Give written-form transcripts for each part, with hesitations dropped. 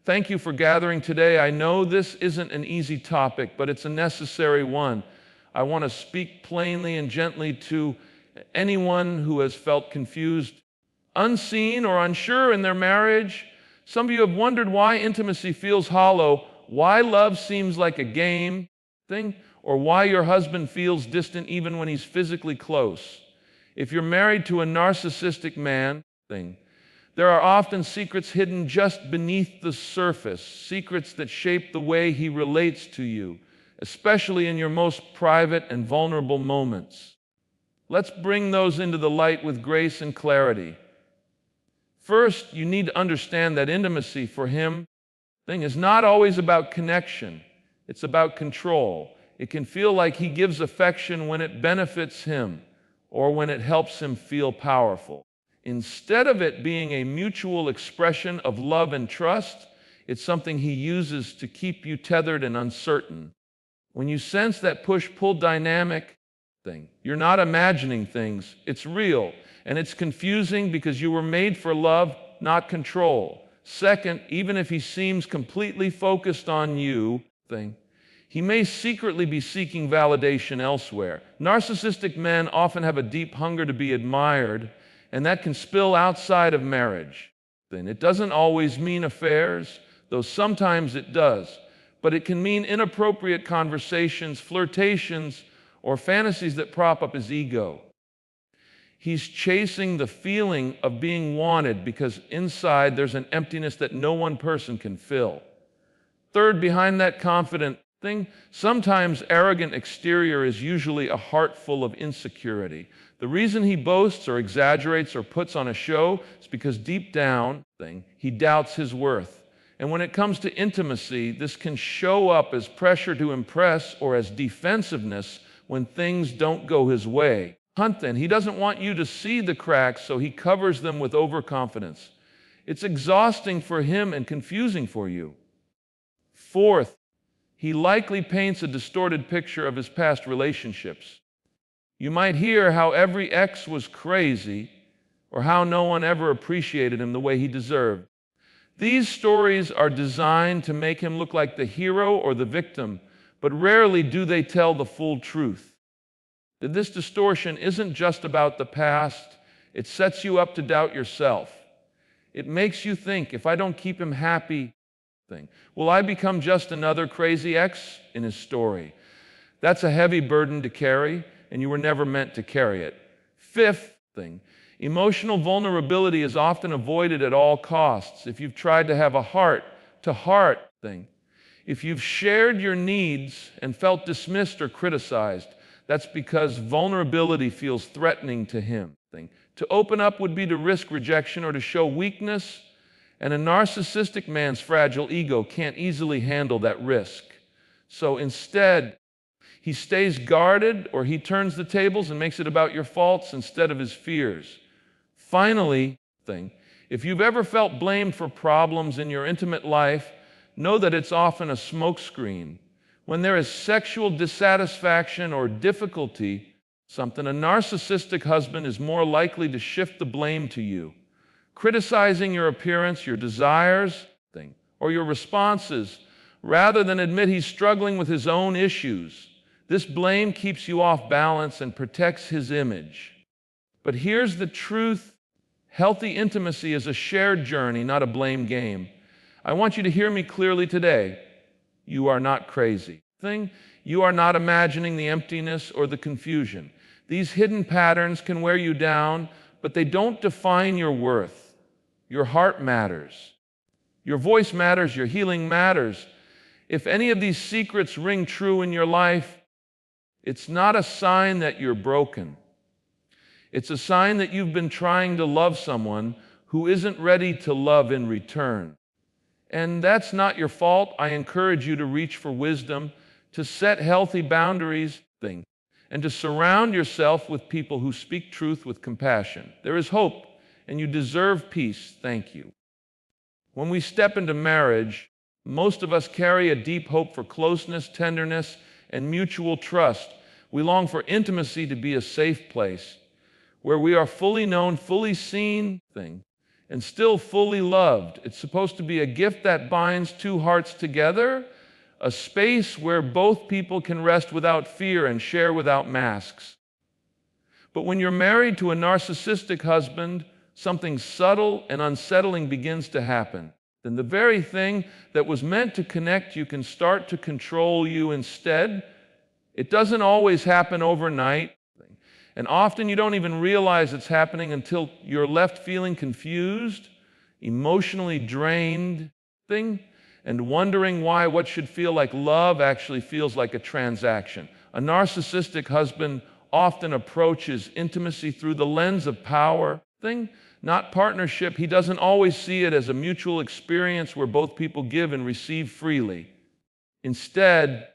Thank you for gathering today. I know this isn't an easy topic, but it's a necessary one. I want to speak plainly and gently to anyone who has felt confused, unseen, or unsure in their marriage. Some of you have wondered why intimacy feels hollow, why love seems like a game thing, or why your husband feels distant even when he's physically close. If you're married to a narcissistic man, there are often secrets hidden just beneath the surface, secrets that shape the way he relates to you, especially in your most private and vulnerable moments. Let's bring those into the light with grace and clarity. First, you need to understand that intimacy for him is not always about connection. It's about control. It can feel like he gives affection when it benefits him or when it helps him feel powerful. Instead of it being a mutual expression of love and trust, it's something he uses to keep you tethered and uncertain. When you sense that push-pull dynamic you're not imagining things. It's real, and it's confusing because you were made for love, not control. Second, even if he seems completely focused on you, he may secretly be seeking validation elsewhere. Narcissistic men often have a deep hunger to be admired, and that can spill outside of marriage. It doesn't always mean affairs, though sometimes it does, but it can mean inappropriate conversations, flirtations, or fantasies that prop up his ego. He's chasing the feeling of being wanted because inside there's an emptiness that no one person can fill. Third, behind that confident sometimes arrogant exterior is usually a heart full of insecurity. The reason he boasts or exaggerates or puts on a show is because deep down, he doubts his worth. And when it comes to intimacy, this can show up as pressure to impress or as defensiveness when things don't go his way. He doesn't want you to see the cracks, so he covers them with overconfidence. It's exhausting for him and confusing for you. Fourth, he likely paints a distorted picture of his past relationships. You might hear how every ex was crazy or how no one ever appreciated him the way he deserved. These stories are designed to make him look like the hero or the victim, but rarely do they tell the full truth. This distortion isn't just about the past, it sets you up to doubt yourself. It makes you think, if I don't keep him happy, will I become just another crazy ex in his story? That's a heavy burden to carry, and you were never meant to carry it. Fifth, emotional vulnerability is often avoided at all costs. If you've tried to have a heart-to-heart if you've shared your needs and felt dismissed or criticized, that's because vulnerability feels threatening to him. To open up would be to risk rejection or to show weakness, and a narcissistic man's fragile ego can't easily handle that risk. So instead, he stays guarded or he turns the tables and makes it about your faults instead of his fears. Finally, if you've ever felt blamed for problems in your intimate life, know that it's often a smokescreen. When there is sexual dissatisfaction or difficulty, a narcissistic husband is more likely to shift the blame to you. Criticizing your appearance, your desires, or your responses, rather than admit he's struggling with his own issues. This blame keeps you off balance and protects his image. But here's the truth. Healthy intimacy is a shared journey, not a blame game. I want you to hear me clearly today. You are not crazy. You are not imagining the emptiness or the confusion. These hidden patterns can wear you down, but they don't define your worth. Your heart matters. Your voice matters. Your healing matters. If any of these secrets ring true in your life, it's not a sign that you're broken. It's a sign that you've been trying to love someone who isn't ready to love in return. And that's not your fault. I encourage you to reach for wisdom, to set healthy boundaries, and to surround yourself with people who speak truth with compassion. There is hope, and you deserve peace. Thank you. When we step into marriage, most of us carry a deep hope for closeness, tenderness, and mutual trust. We long for intimacy to be a safe place where we are fully known, fully seen, and still fully loved. It's supposed to be a gift that binds two hearts together, a space where both people can rest without fear and share without masks. But when you're married to a narcissistic husband, something subtle and unsettling begins to happen. Then the very thing that was meant to connect you can start to control you instead. It doesn't always happen overnight, and often you don't even realize it's happening until you're left feeling confused, emotionally drained, and wondering why what should feel like love actually feels like a transaction. A narcissistic husband often approaches intimacy through the lens of power, not partnership. He doesn't always see it as a mutual experience where both people give and receive freely. Instead,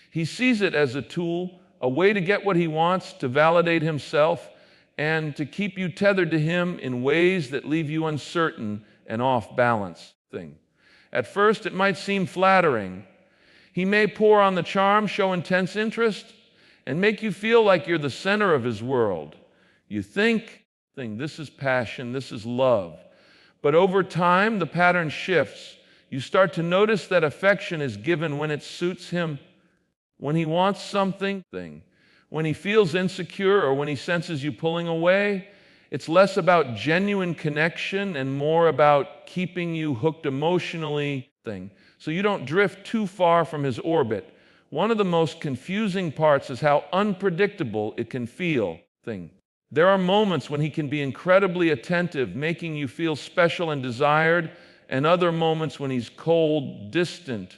he sees it as a tool, a way to get what he wants, to validate himself, and to keep you tethered to him in ways that leave you uncertain and off balance. At first, it might seem flattering. He may pour on the charm, show intense interest, and make you feel like you're the center of his world. You think, this is passion, this is love. But over time, the pattern shifts. You start to notice that affection is given when it suits him, when he wants something, when he feels insecure or when he senses you pulling away. It's less about genuine connection and more about keeping you hooked emotionally, so you don't drift too far from his orbit. One of the most confusing parts is how unpredictable it can feel. There are moments when he can be incredibly attentive, making you feel special and desired, and other moments when he's cold, distant,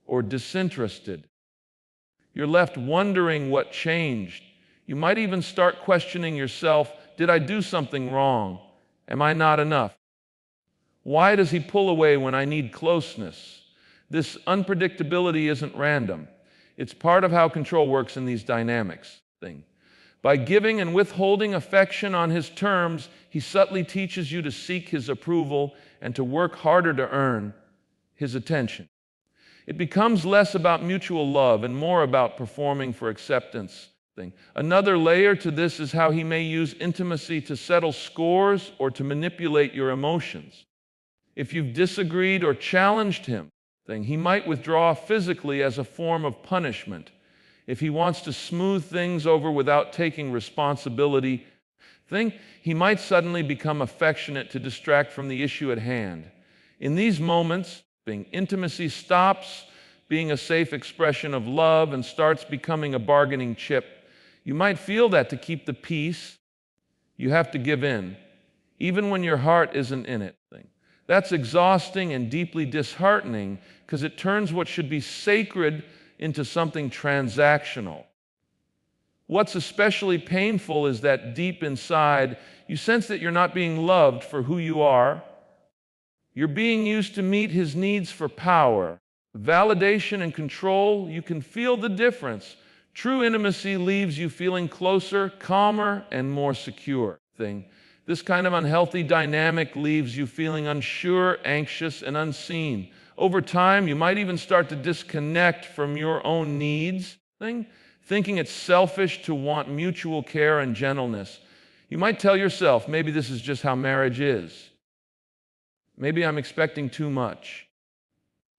or disinterested. You're left wondering what changed. You might even start questioning yourself, did I do something wrong? Am I not enough? Why does he pull away when I need closeness? This unpredictability isn't random. It's part of how control works in these dynamics. By giving and withholding affection on his terms, he subtly teaches you to seek his approval and to work harder to earn his attention. It becomes less about mutual love and more about performing for acceptance. Another layer to this is how he may use intimacy to settle scores or to manipulate your emotions. If you've disagreed or challenged him, he might withdraw physically as a form of punishment. If he wants to smooth things over without taking responsibility, he might suddenly become affectionate to distract from the issue at hand. In these moments, intimacy stops being a safe expression of love and starts becoming a bargaining chip. You might feel that to keep the peace, you have to give in, even when your heart isn't in it. That's exhausting and deeply disheartening because it turns what should be sacred into something transactional. What's especially painful is that deep inside, you sense that you're not being loved for who you are. You're being used to meet his needs for power, validation, and control. You can feel the difference. True intimacy leaves you feeling closer, calmer, and more secure. This kind of unhealthy dynamic leaves you feeling unsure, anxious, and unseen. Over time, you might even start to disconnect from your own needs, thinking it's selfish to want mutual care and gentleness. You might tell yourself, maybe this is just how marriage is. Maybe I'm expecting too much.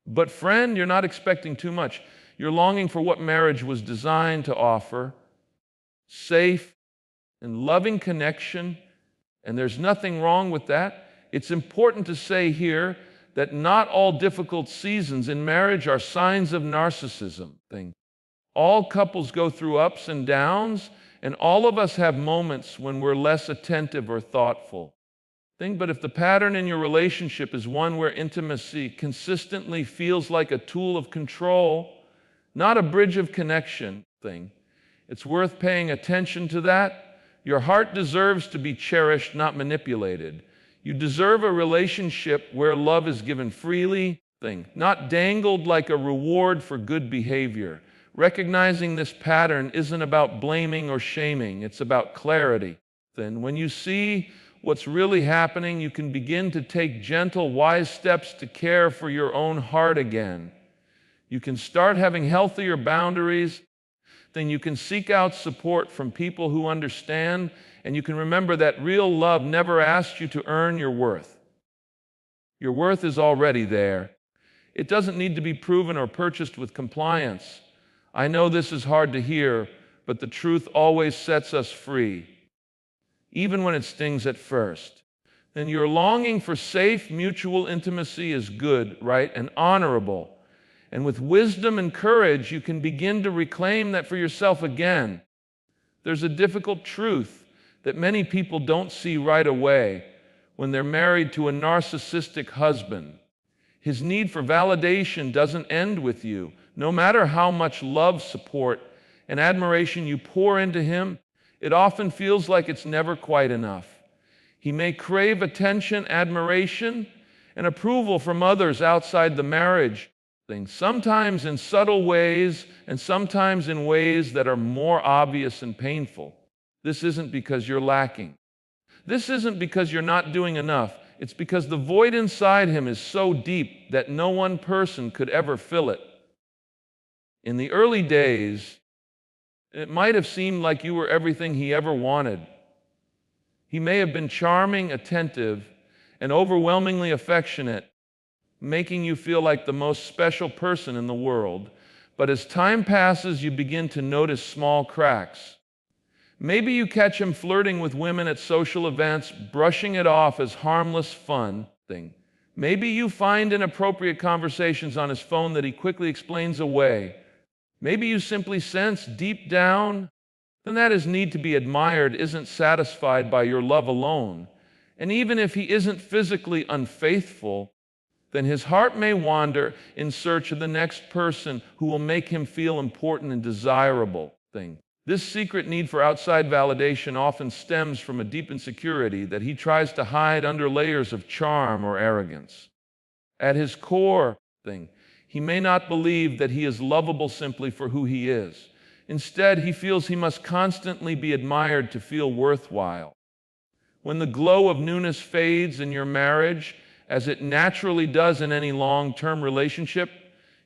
But friend, you're not expecting too much. You're longing for what marriage was designed to offer, safe and loving connection, and there's nothing wrong with that. It's important to say here that not all difficult seasons in marriage are signs of narcissism. All couples go through ups and downs, and all of us have moments when we're less attentive or thoughtful. But if the pattern in your relationship is one where intimacy consistently feels like a tool of control, not a bridge of connection, it's worth paying attention to that. Your heart deserves to be cherished, not manipulated. You deserve a relationship where love is given freely, not dangled like a reward for good behavior. Recognizing this pattern isn't about blaming or shaming, it's about clarity. When you see what's really happening, you can begin to take gentle, wise steps to care for your own heart again. You can start having healthier boundaries. Then you can seek out support from people who understand And you can remember that real love never asks you to earn your worth. Your worth is already there. It doesn't need to be proven or purchased with compliance. I know this is hard to hear, but the truth always sets us free, even when it stings at first. Then your longing for safe mutual intimacy is good, right, and honorable. And with wisdom and courage, you can begin to reclaim that for yourself again. There's a difficult truth that many people don't see right away when they're married to a narcissistic husband. His need for validation doesn't end with you. No matter how much love, support, and admiration you pour into him, it often feels like it's never quite enough. He may crave attention, admiration, and approval from others outside the marriage, sometimes in subtle ways and sometimes in ways that are more obvious and painful. This isn't because you're lacking. This isn't because you're not doing enough. It's because the void inside him is so deep that no one person could ever fill it. In the early days, it might have seemed like you were everything he ever wanted. He may have been charming, attentive, and overwhelmingly affectionate, making you feel like the most special person in the world. But as time passes, you begin to notice small cracks. Maybe you catch him flirting with women at social events, brushing it off as harmless fun. Maybe you find inappropriate conversations on his phone that he quickly explains away. Maybe you simply sense deep down that his need to be admired isn't satisfied by your love alone. And even if he isn't physically unfaithful, then his heart may wander in search of the next person who will make him feel important and desirable. This secret need for outside validation often stems from a deep insecurity that he tries to hide under layers of charm or arrogance. At his core, he may not believe that he is lovable simply for who he is. Instead, he feels he must constantly be admired to feel worthwhile. When the glow of newness fades in your marriage, as it naturally does in any long-term relationship,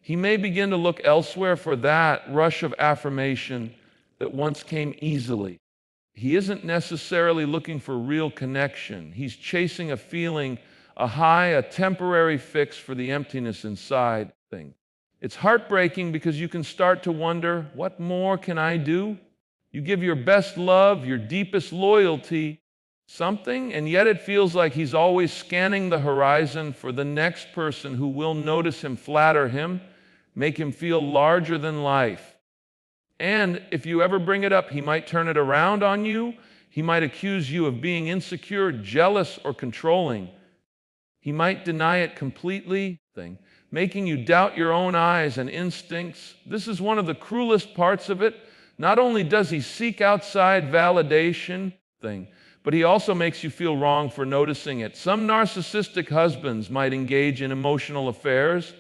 he may begin to look elsewhere for that rush of affirmation that once came easily. He isn't necessarily looking for real connection. He's chasing a feeling, a high, a temporary fix for the emptiness inside. It's heartbreaking because you can start to wonder, what more can I do? You give your best love, your deepest loyalty, something, and yet it feels like he's always scanning the horizon for the next person who will notice him, flatter him, make him feel larger than life. And if you ever bring it up, he might turn it around on you. He might accuse you of being insecure, jealous, or controlling. He might deny it completely, making you doubt your own eyes and instincts. This is one of the cruelest parts of it. Not only does he seek outside validation, but he also makes you feel wrong for noticing it. Some narcissistic husbands might engage in emotional affairs,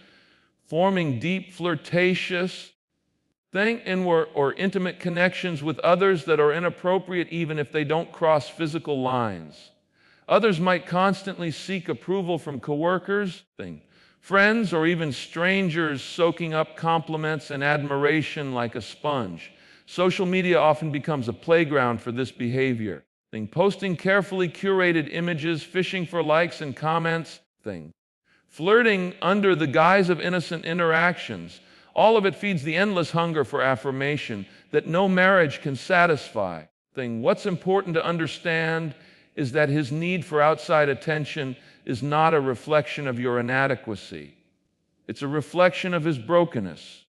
forming deep, flirtatious, or intimate connections with others that are inappropriate even if they don't cross physical lines. Others might constantly seek approval from coworkers, friends, or even strangers, soaking up compliments and admiration like a sponge. Social media often becomes a playground for this behavior. Posting carefully curated images, fishing for likes and comments, flirting under the guise of innocent interactions. All of it feeds the endless hunger for affirmation that no marriage can satisfy. What's important to understand is that his need for outside attention is not a reflection of your inadequacy. It's a reflection of his brokenness.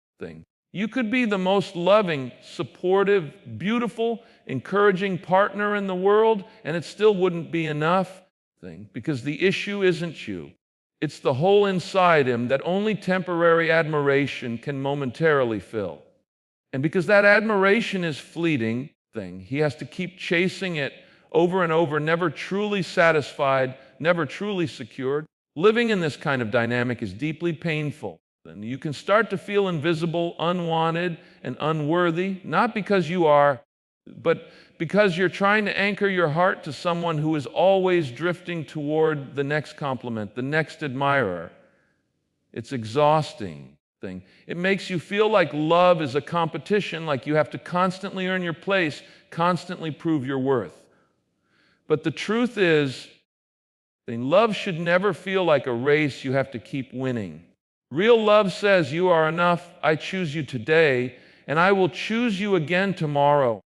You could be the most loving, supportive, beautiful, encouraging partner in the world, and it still wouldn't be enough, because the issue isn't you. It's the hole inside him that only temporary admiration can momentarily fill. And because that admiration is fleeting, he has to keep chasing it over and over, never truly satisfied, never truly secured. Living in this kind of dynamic is deeply painful. And you can start to feel invisible, unwanted, and unworthy, not because you are, but because you're trying to anchor your heart to someone who is always drifting toward the next compliment, the next admirer. It's exhausting. It makes you feel like love is a competition, like you have to constantly earn your place, constantly prove your worth. But the truth is, love should never feel like a race you have to keep winning. Real love says, you are enough, I choose you today, and I will choose you again tomorrow.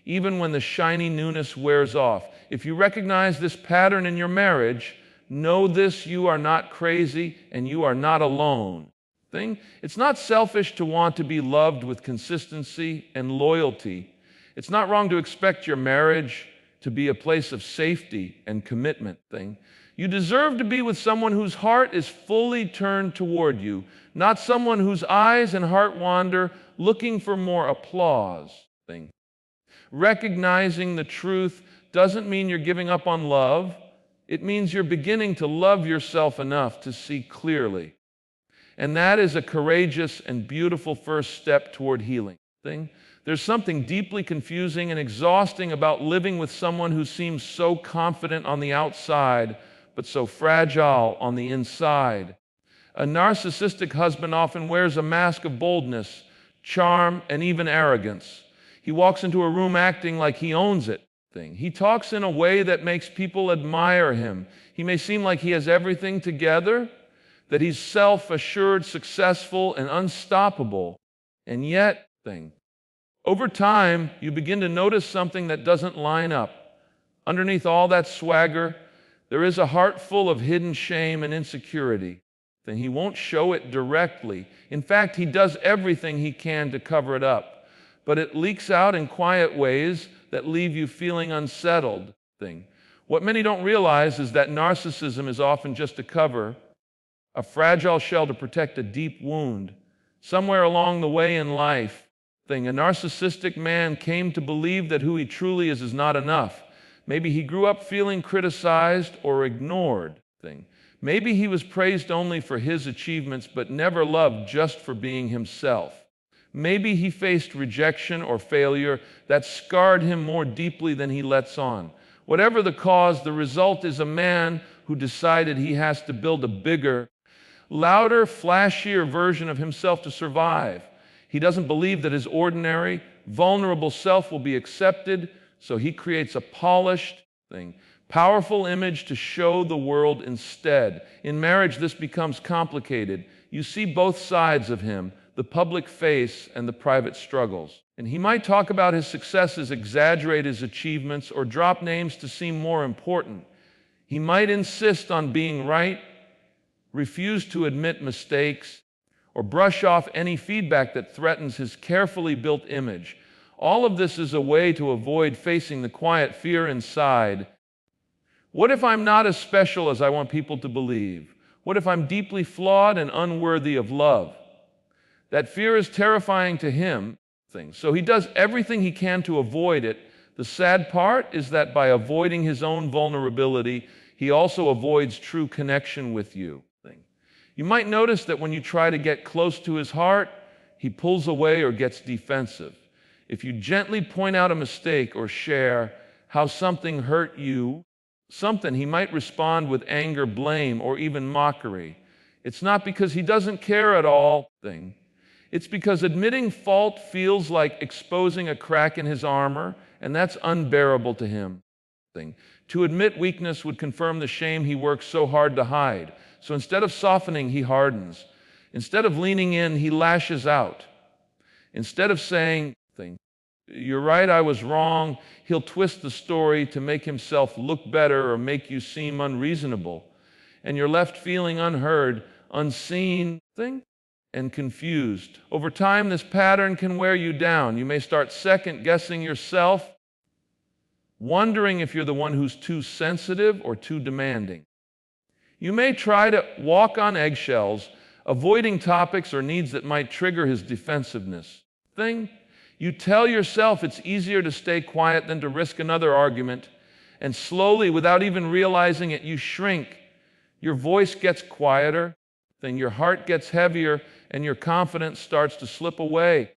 Even when the shiny newness wears off. If you recognize this pattern in your marriage, know this: you are not crazy and you are not alone. It's not selfish to want to be loved with consistency and loyalty. It's not wrong to expect your marriage to be a place of safety and commitment. You deserve to be with someone whose heart is fully turned toward you, not someone whose eyes and heart wander looking for more applause. Recognizing the truth doesn't mean you're giving up on love. It means you're beginning to love yourself enough to see clearly. And that is a courageous and beautiful first step toward healing. There's something deeply confusing and exhausting about living with someone who seems so confident on the outside, but so fragile on the inside. A narcissistic husband often wears a mask of boldness, charm, and even arrogance. He walks into a room acting like he owns it. He talks in a way that makes people admire him. He may seem like he has everything together, that he's self-assured, successful, and unstoppable. And yet, over time, you begin to notice something that doesn't line up. Underneath all that swagger, there is a heart full of hidden shame and insecurity. He won't show it directly. In fact, he does everything he can to cover it up. But it leaks out in quiet ways that leave you feeling unsettled. What many don't realize is that narcissism is often just a cover, a fragile shell to protect a deep wound. Somewhere along the way in life, a narcissistic man came to believe that who he truly is not enough. Maybe he grew up feeling criticized or ignored. Maybe he was praised only for his achievements, but never loved just for being himself. Maybe he faced rejection or failure that scarred him more deeply than he lets on. Whatever the cause, the result is a man who decided he has to build a bigger, louder, flashier version of himself to survive. He doesn't believe that his ordinary, vulnerable self will be accepted, so he creates a polished, powerful image to show the world instead. In marriage, this becomes complicated. You see both sides of him, the public face and the private struggles. And he might talk about his successes, exaggerate his achievements, or drop names to seem more important. He might insist on being right, refuse to admit mistakes, or brush off any feedback that threatens his carefully built image. All of this is a way to avoid facing the quiet fear inside. What if I'm not as special as I want people to believe? What if I'm deeply flawed and unworthy of love? That fear is terrifying to him, so he does everything he can to avoid it. The sad part is that by avoiding his own vulnerability, he also avoids true connection with you. You might notice that when you try to get close to his heart, he pulls away or gets defensive. If you gently point out a mistake or share how something hurt you, he might respond with anger, blame, or even mockery. It's not because he doesn't care at all. It's because admitting fault feels like exposing a crack in his armor, and that's unbearable to him. To admit weakness would confirm the shame he works so hard to hide. So instead of softening, he hardens. Instead of leaning in, he lashes out. Instead of saying, "You're right, I was wrong," he'll twist the story to make himself look better or make you seem unreasonable. And you're left feeling unheard, unseen, and confused. Over time, this pattern can wear you down. You may start second-guessing yourself, wondering if you're the one who's too sensitive or too demanding. You may try to walk on eggshells, avoiding topics or needs that might trigger his defensiveness. You tell yourself it's easier to stay quiet than to risk another argument, and slowly, without even realizing it, you shrink. Your voice gets quieter, your heart gets heavier, and your confidence starts to slip away.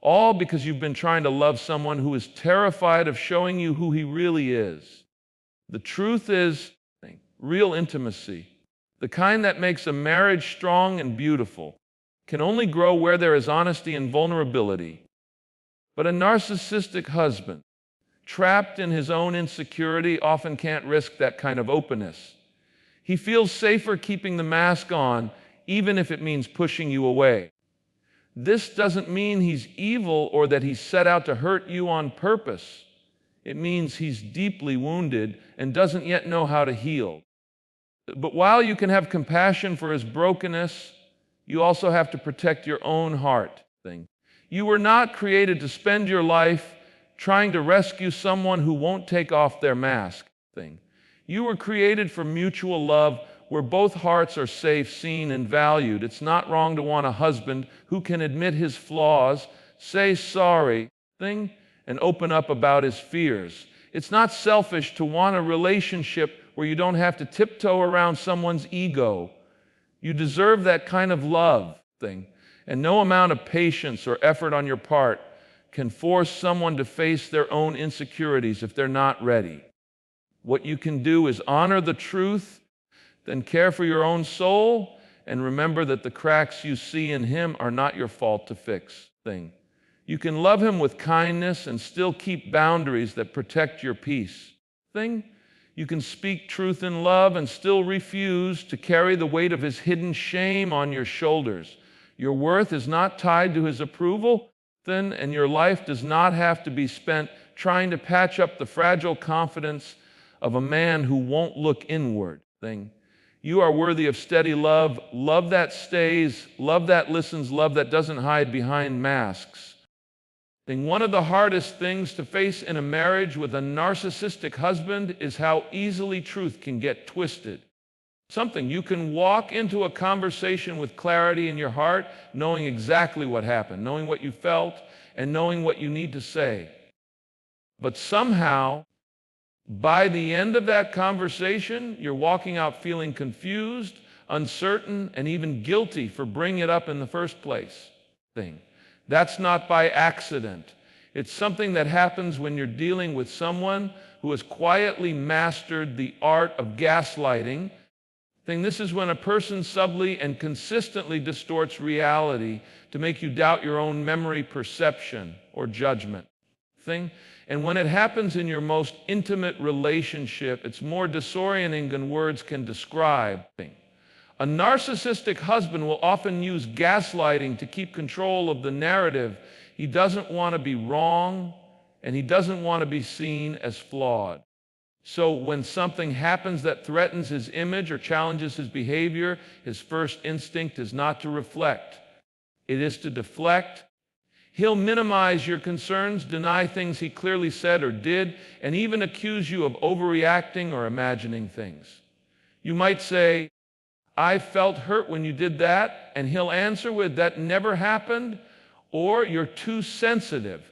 All because you've been trying to love someone who is terrified of showing you who he really is. The truth is, real intimacy, the kind that makes a marriage strong and beautiful, can only grow where there is honesty and vulnerability. But a narcissistic husband trapped in his own insecurity, often can't risk that kind of openness. He feels safer keeping the mask on, even if it means pushing you away. This doesn't mean he's evil or that he's set out to hurt you on purpose. It means he's deeply wounded and doesn't yet know how to heal. But while you can have compassion for his brokenness, you also have to protect your own heart. You were not created to spend your life trying to rescue someone who won't take off their mask. You were created for mutual love where both hearts are safe, seen, and valued. It's not wrong to want a husband who can admit his flaws, say sorry, and open up about his fears. It's not selfish to want a relationship where you don't have to tiptoe around someone's ego. You deserve that kind of love, and no amount of patience or effort on your part can force someone to face their own insecurities if they're not ready. What you can do is honor the truth, then care for your own soul, and remember that the cracks you see in him are not your fault to fix. You can love him with kindness and still keep boundaries that protect your peace. You can speak truth in love and still refuse to carry the weight of his hidden shame on your shoulders. Your worth is not tied to his approval, and your life does not have to be spent trying to patch up the fragile confidence of a man who won't look inward. You are worthy of steady love, love that stays, love that listens, love that doesn't hide behind masks. One of the hardest things to face in a marriage with a narcissistic husband is how easily truth can get twisted. You can walk into a conversation with clarity in your heart, knowing exactly what happened, knowing what you felt, and knowing what you need to say. But somehow, by the end of that conversation, you're walking out feeling confused, uncertain, and even guilty for bringing it up in the first place. That's not by accident. It's something that happens when you're dealing with someone who has quietly mastered the art of gaslighting. This is when a person subtly and consistently distorts reality to make you doubt your own memory, perception, or judgment. And when it happens in your most intimate relationship, it's more disorienting than words can describe. A narcissistic husband will often use gaslighting to keep control of the narrative. He doesn't want to be wrong, and he doesn't want to be seen as flawed. So when something happens that threatens his image or challenges his behavior, his first instinct is not to reflect. It is to deflect. He'll minimize your concerns, deny things he clearly said or did, and even accuse you of overreacting or imagining things. You might say, "I felt hurt when you did that," and he'll answer with, "That never happened," or "You're too sensitive."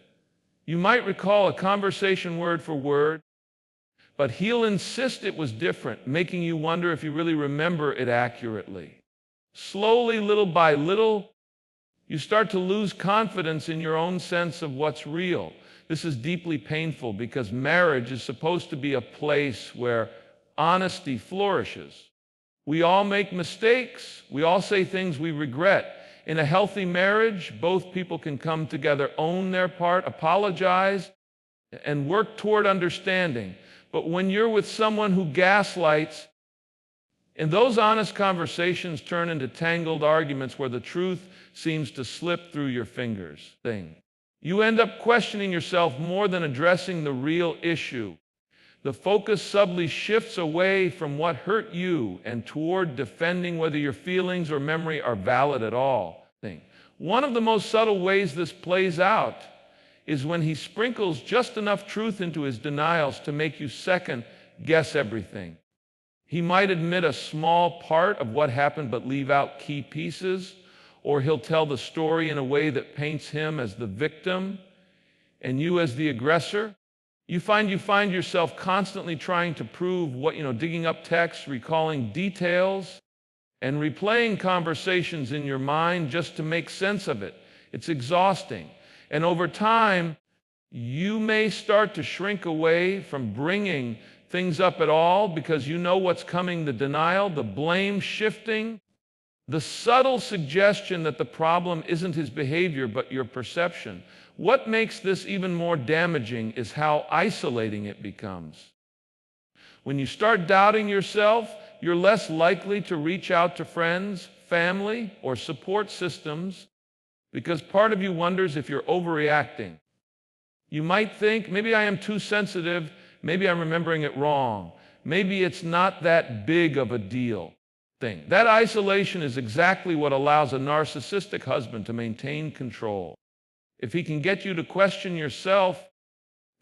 You might recall a conversation word for word, but he'll insist it was different, making you wonder if you really remember it accurately. Slowly, little by little, you start to lose confidence in your own sense of what's real. This is deeply painful because marriage is supposed to be a place where honesty flourishes. We all make mistakes. We all say things we regret. In a healthy marriage, both people can come together, own their part, apologize, and work toward understanding. But when you're with someone who gaslights, and those honest conversations turn into tangled arguments where the truth seems to slip through your fingers. You end up questioning yourself more than addressing the real issue. The focus subtly shifts away from what hurt you and toward defending whether your feelings or memory are valid at all. One of the most subtle ways this plays out is when he sprinkles just enough truth into his denials to make you second guess everything. He might admit a small part of what happened but leave out key pieces, or he'll tell the story in a way that paints him as the victim and you as the aggressor. You find yourself constantly trying to prove what, digging up texts, recalling details, and replaying conversations in your mind just to make sense of it. It's exhausting. And over time, you may start to shrink away from bringing things up at all because you know what's coming, the denial, the blame shifting. The subtle suggestion that the problem isn't his behavior but your perception. What makes this even more damaging is how isolating it becomes. When you start doubting yourself, you're less likely to reach out to friends, family, or support systems because part of you wonders if you're overreacting. You might think, maybe I am too sensitive, maybe I'm remembering it wrong, maybe it's not that big of a deal. That isolation is exactly what allows a narcissistic husband to maintain control. If he can get you to question yourself,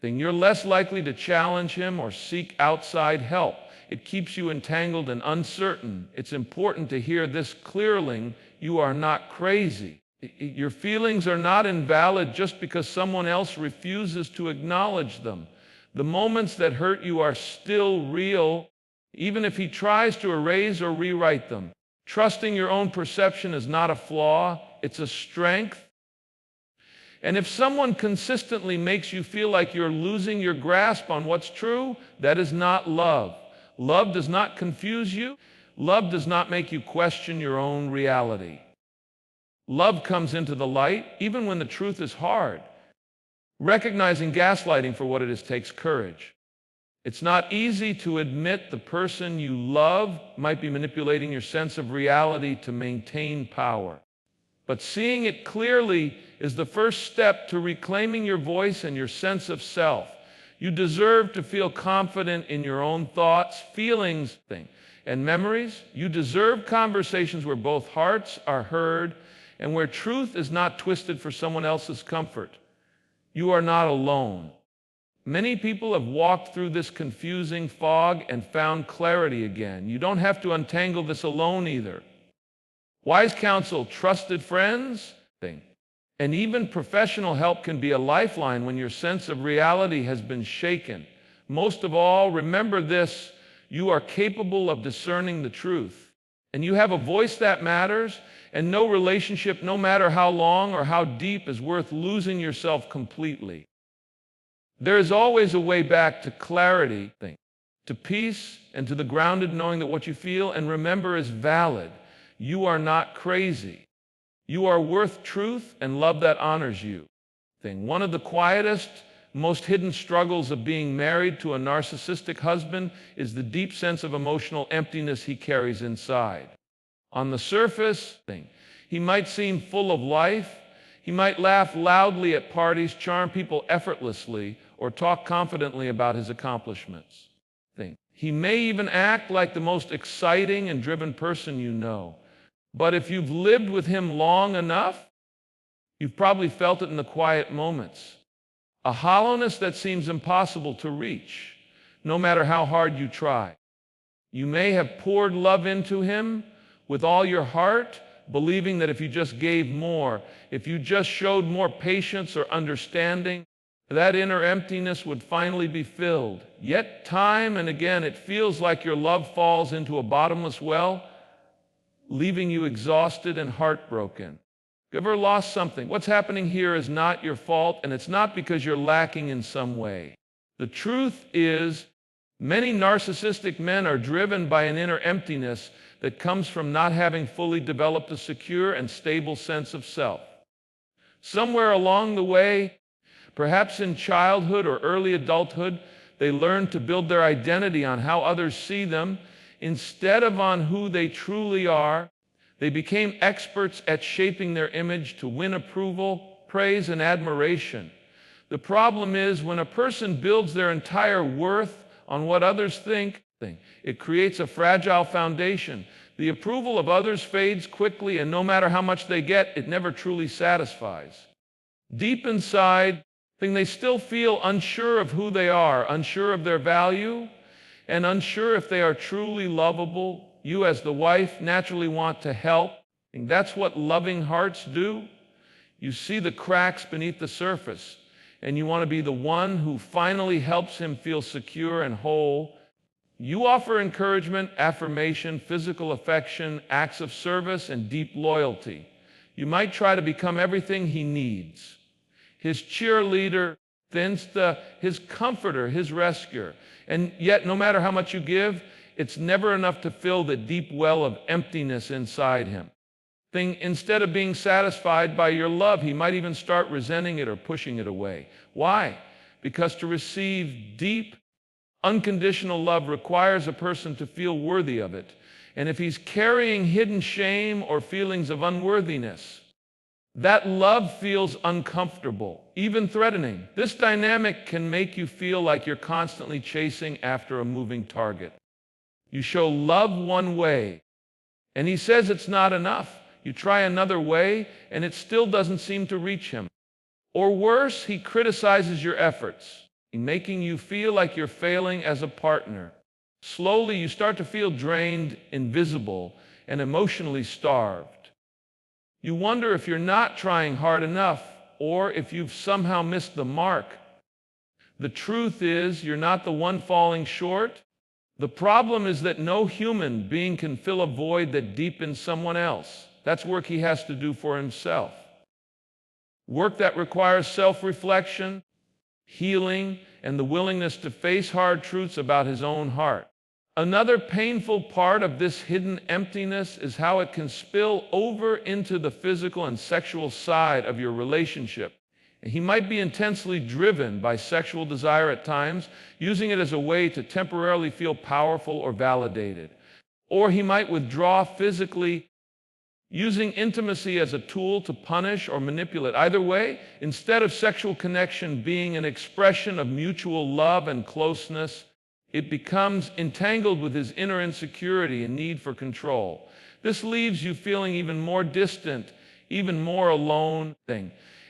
then you're less likely to challenge him or seek outside help. It keeps you entangled and uncertain. It's important to hear this clearly. You are not crazy. Your feelings are not invalid just because someone else refuses to acknowledge them. The moments that hurt you are still real, even if he tries to erase or rewrite them. Trusting your own perception is not a flaw, it's a strength. And if someone consistently makes you feel like you're losing your grasp on what's true, that is not love. Love does not confuse you. Love does not make you question your own reality. Love comes into the light even when the truth is hard. Recognizing gaslighting for what it is takes courage. It's not easy to admit the person you love might be manipulating your sense of reality to maintain power. But seeing it clearly is the first step to reclaiming your voice and your sense of self. You deserve to feel confident in your own thoughts, feelings, and memories. You deserve conversations where both hearts are heard and where truth is not twisted for someone else's comfort. You are not alone. Many people have walked through this confusing fog and found clarity again. You don't have to untangle this alone either. Wise counsel, trusted friends, and even professional help can be a lifeline when your sense of reality has been shaken. Most of all, remember this: you are capable of discerning the truth, and you have a voice that matters, and no relationship, no matter how long or how deep, is worth losing yourself completely. There is always a way back to clarity, to peace, and to the grounded knowing that what you feel and remember is valid. You are not crazy. You are worth truth and love that honors you. One of the quietest, most hidden struggles of being married to a narcissistic husband is the deep sense of emotional emptiness he carries inside. On the surface, he might seem full of life. He might laugh loudly at parties, charm people effortlessly, or talk confidently about his accomplishments. He may even act like the most exciting and driven person you know. But if you've lived with him long enough, you've probably felt it in the quiet moments. A hollowness that seems impossible to reach, no matter how hard you try. You may have poured love into him with all your heart, believing that if you just gave more, if you just showed more patience or understanding, that inner emptiness would finally be filled. Yet time and again, it feels like your love falls into a bottomless well, leaving you exhausted and heartbroken. You ever lost something? What's happening here is not your fault, and it's not because you're lacking in some way. The truth is, many narcissistic men are driven by an inner emptiness that comes from not having fully developed a secure and stable sense of self. Somewhere along the way, perhaps in childhood or early adulthood, they learned to build their identity on how others see them instead of on who they truly are. They became experts at shaping their image to win approval, praise, and admiration. The problem is, when a person builds their entire worth on what others think, it creates a fragile foundation. The approval of others fades quickly, and no matter how much they get, it never truly satisfies. Deep inside, they still feel unsure of who they are, unsure of their value, and unsure if they are truly lovable. You, as the wife, naturally want to help. And that's what loving hearts do. You see the cracks beneath the surface, and you want to be the one who finally helps him feel secure and whole. You offer encouragement, affirmation, physical affection, acts of service, and deep loyalty. You might try to become everything he needs: his cheerleader, his comforter, his rescuer. And yet, no matter how much you give, it's never enough to fill the deep well of emptiness inside him. Instead of being satisfied by your love, he might even start resenting it or pushing it away. Why? Because to receive deep, unconditional love requires a person to feel worthy of it. And if he's carrying hidden shame or feelings of unworthiness, that love feels uncomfortable, even threatening. This dynamic can make you feel like you're constantly chasing after a moving target. You show love one way, and he says it's not enough. You try another way, and it still doesn't seem to reach him. Or worse, he criticizes your efforts, making you feel like you're failing as a partner. Slowly, you start to feel drained, invisible, and emotionally starved. You wonder if you're not trying hard enough, or if you've somehow missed the mark. The truth is, you're not the one falling short. The problem is that no human being can fill a void that deepens someone else. That's work he has to do for himself. Work that requires self-reflection, healing, and the willingness to face hard truths about his own heart. Another painful part of this hidden emptiness is how it can spill over into the physical and sexual side of your relationship. He might be intensely driven by sexual desire at times, using it as a way to temporarily feel powerful or validated. Or he might withdraw physically, using intimacy as a tool to punish or manipulate. Either way, instead of sexual connection being an expression of mutual love and closeness, it becomes entangled with his inner insecurity and need for control. This leaves you feeling even more distant, even more alone,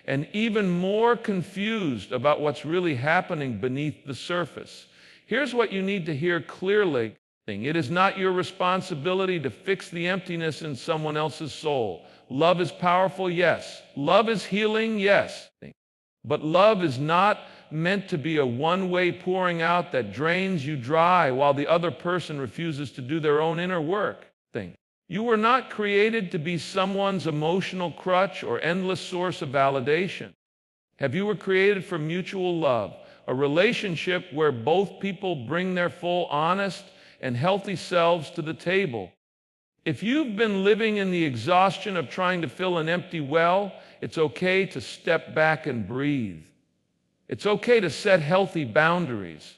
and even more confused about what's really happening beneath the surface. Here's what you need to hear clearly. It is not your responsibility to fix the emptiness in someone else's soul. Love is powerful, yes. Love is healing, yes. But love is not meant to be a one-way pouring out that drains you dry while the other person refuses to do their own inner work. You were not created to be someone's emotional crutch or endless source of validation. You were created for mutual love, a relationship where both people bring their full, honest, and healthy selves to the table. If you've been living in the exhaustion of trying to fill an empty well, it's okay to step back and breathe. It's okay to set healthy boundaries.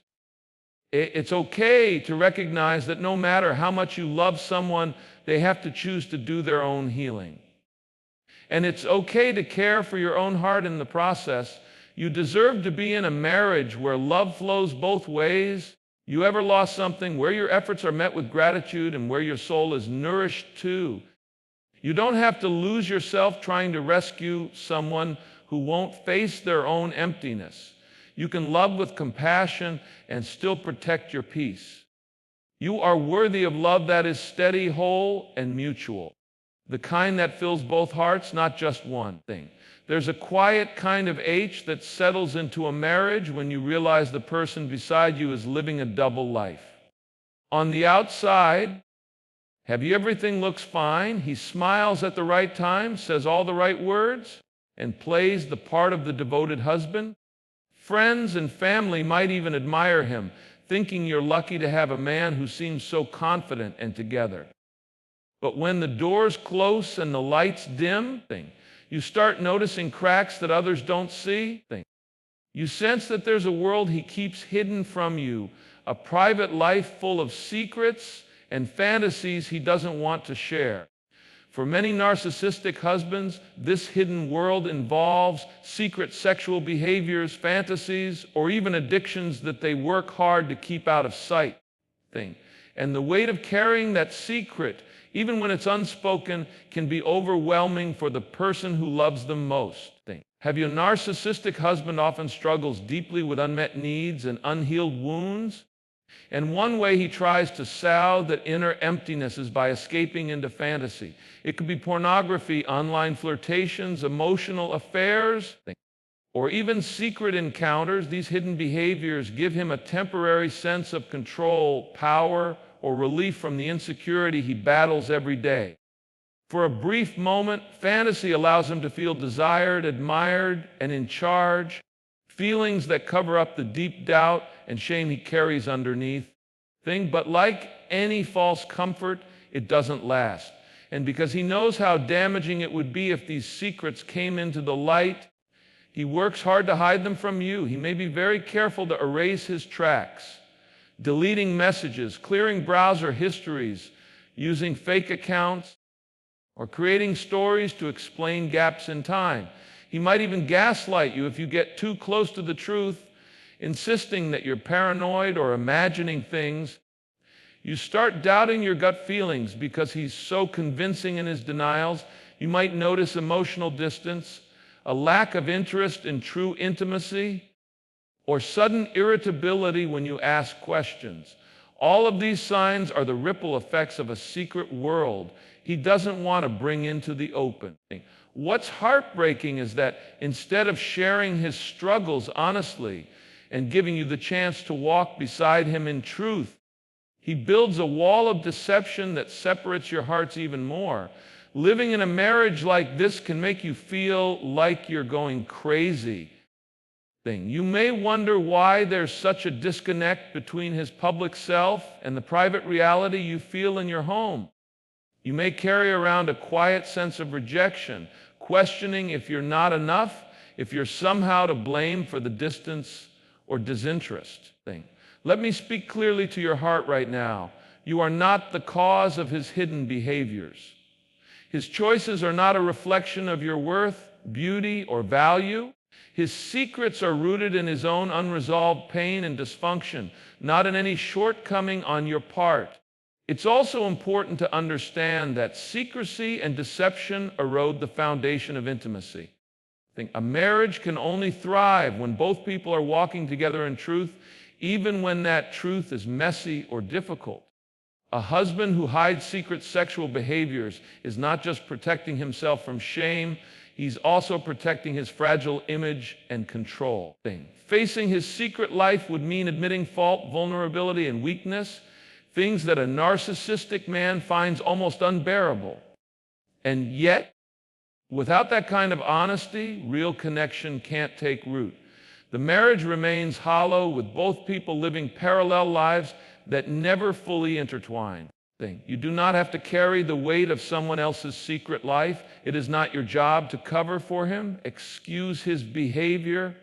It's okay to recognize that no matter how much you love someone, they have to choose to do their own healing. And it's okay to care for your own heart in the process. You deserve to be in a marriage where love flows both ways. You ever lost something where your efforts are met with gratitude and where your soul is nourished too? You don't have to lose yourself trying to rescue someone who won't face their own emptiness. You can love with compassion and still protect your peace. You are worthy of love that is steady, whole, and mutual. The kind that fills both hearts, not just one. There's a quiet kind of H that settles into a marriage when you realize the person beside you is living a double life. On the outside, everything looks fine. He smiles at the right time, says all the right words, and plays the part of the devoted husband. Friends and family might even admire him, thinking you're lucky to have a man who seems so confident and together. But when the doors close and the lights dim, you start noticing cracks that others don't see. You sense that there's a world he keeps hidden from you, a private life full of secrets and fantasies he doesn't want to share. For many narcissistic husbands, this hidden world involves secret sexual behaviors, fantasies, or even addictions that they work hard to keep out of sight. And the weight of carrying that secret, even when it's unspoken, can be overwhelming for the person who loves them most. Your narcissistic husband often struggles deeply with unmet needs and unhealed wounds? And one way he tries to salve that inner emptiness is by escaping into fantasy. It could be pornography, online flirtations, emotional affairs, or even secret encounters. These hidden behaviors give him a temporary sense of control, power, or relief from the insecurity he battles every day. For a brief moment, fantasy allows him to feel desired, admired, and in charge, feelings that cover up the deep doubt and shame he carries underneath. But like any false comfort, it doesn't last. And because he knows how damaging it would be if these secrets came into the light, he works hard to hide them from you. He may be very careful to erase his tracks, deleting messages, clearing browser histories, using fake accounts, or creating stories to explain gaps in time. He might even gaslight you if you get too close to the truth, insisting that you're paranoid or imagining things. You start doubting your gut feelings because he's so convincing in his denials. You might notice emotional distance, a lack of interest in true intimacy, or sudden irritability when you ask questions. All of these signs are the ripple effects of a secret world he doesn't want to bring into the open. What's heartbreaking is that instead of sharing his struggles honestly and giving you the chance to walk beside him in truth, he builds a wall of deception that separates your hearts even more. Living in a marriage like this can make you feel like you're going crazy. You may wonder why there's such a disconnect between his public self and the private reality you feel in your home. You may carry around a quiet sense of rejection, questioning if you're not enough, if you're somehow to blame for the distance or disinterest. Let me speak clearly to your heart right now. You are not the cause of his hidden behaviors. His choices are not a reflection of your worth, beauty, or value. His secrets are rooted in his own unresolved pain and dysfunction, not in any shortcoming on your part. It's also important to understand that secrecy and deception erode the foundation of intimacy. A marriage can only thrive when both people are walking together in truth, even when that truth is messy or difficult. A husband who hides secret sexual behaviors is not just protecting himself from shame, he's also protecting his fragile image and control. Facing his secret life would mean admitting fault, vulnerability, and weakness, things that a narcissistic man finds almost unbearable. And yet, without that kind of honesty, real connection can't take root. The marriage remains hollow, with both people living parallel lives that never fully intertwine. You do not have to carry the weight of someone else's secret life. It is not your job to cover for him, excuse his behavior,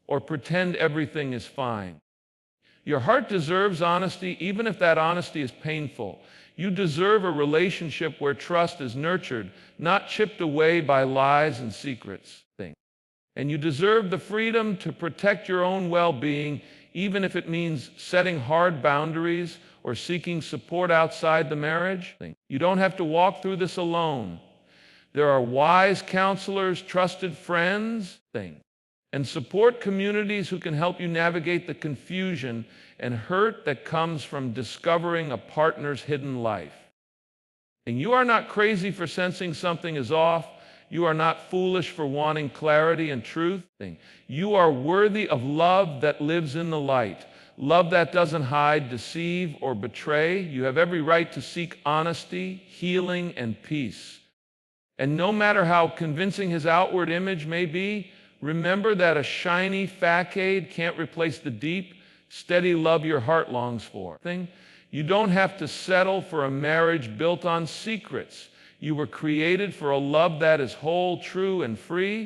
or pretend everything is fine. Your heart deserves honesty, even if that honesty is painful. You deserve a relationship where trust is nurtured, not chipped away by lies and secrets. And you deserve the freedom to protect your own well-being, even if it means setting hard boundaries or seeking support outside the marriage. You don't have to walk through this alone. There are wise counselors, trusted friends, and support communities who can help you navigate the confusion and hurt that comes from discovering a partner's hidden life. And you are not crazy for sensing something is off. You are not foolish for wanting clarity and truth. You are worthy of love that lives in the light, love that doesn't hide, deceive, or betray. You have every right to seek honesty, healing, and peace. And no matter how convincing his outward image may be, remember that a shiny facade can't replace the deep, steady love your heart longs for. You don't have to settle for a marriage built on secrets. You were created for a love that is whole, true, and free.